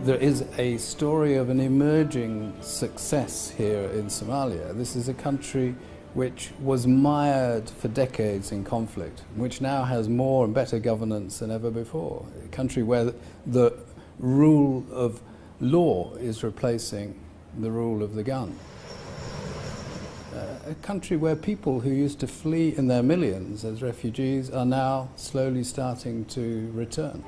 There is a story of an emerging success here in Somalia. This is a country which was mired for decades in conflict, which now has more and better governance than ever before. A country where the rule of law is replacing the rule of the gun. A country where people who used to flee in their millions as refugees are now slowly starting to return.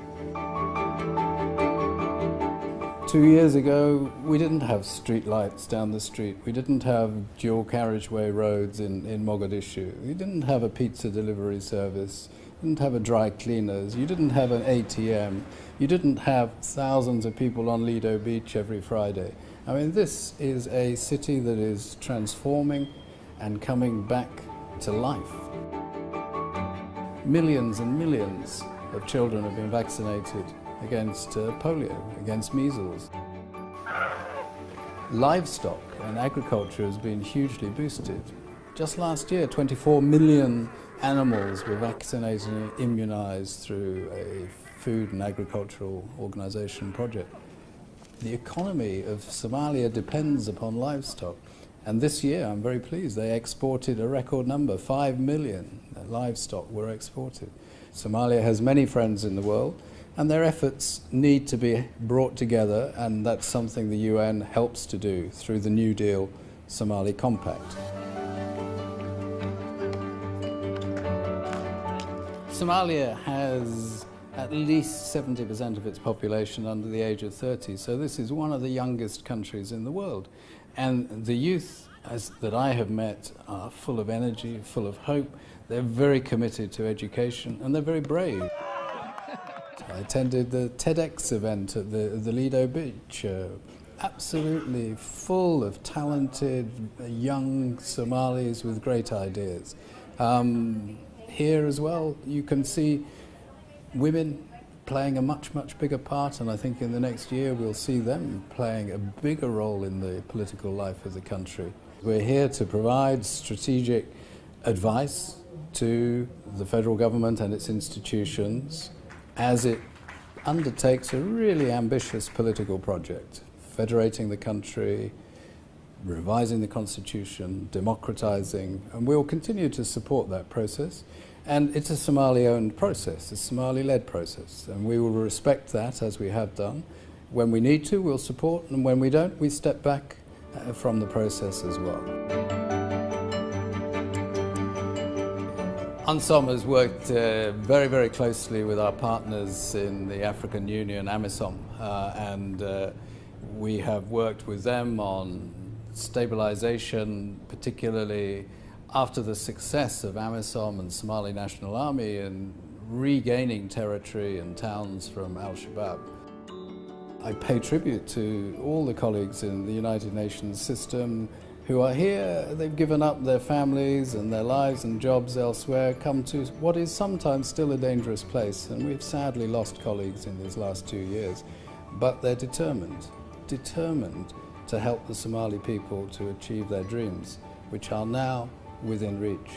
2 years ago, we didn't have street lights down the street. We didn't have dual carriageway roads in Mogadishu. We didn't have a pizza delivery service. You didn't have a dry cleaners. You didn't have an ATM. You didn't have thousands of people on Lido Beach every Friday. I mean, this is a city that is transforming and coming back to life. Millions and millions of children have been vaccinated against polio, against measles. Livestock and agriculture has been hugely boosted. Just last year, 24 million animals were vaccinated and immunized through a food and agricultural organization project. The economy of Somalia depends upon livestock. And this year, I'm very pleased, they exported a record number, 5 million livestock were exported. Somalia has many friends in the world, and their efforts need to be brought together, and that's something the UN helps to do through the New Deal Somali Compact. Somalia has at least 70% of its population under the age of 30, so this is one of the youngest countries in the world. And the youth that I have met are full of energy, full of hope. They're very committed to education, and they're very brave. I attended the TEDx event at the Lido Beach, absolutely full of talented young Somalis with great ideas. Here as well, you can see women playing a much, much bigger part, and I think in the next year we'll see them playing a bigger role in the political life of the country. We're here to provide strategic advice to the federal government and its institutions as it undertakes a really ambitious political project, federating the country, revising the constitution, democratizing, and we'll continue to support that process. And it's a Somali-owned process, a Somali-led process, and we will respect that as we have done. When we need to, we'll support, and when we don't, we step back from the process as well. UNSOM has worked very, very closely with our partners in the African Union, AMISOM, and we have worked with them on stabilization, particularly after the success of AMISOM and Somali National Army in regaining territory and towns from Al-Shabaab. I pay tribute to all the colleagues in the United Nations system who are here. They've given up their families and their lives and jobs elsewhere, come to what is sometimes still a dangerous place, and we've sadly lost colleagues in these last 2 years. But they're determined to help the Somali people to achieve their dreams, which are now within reach.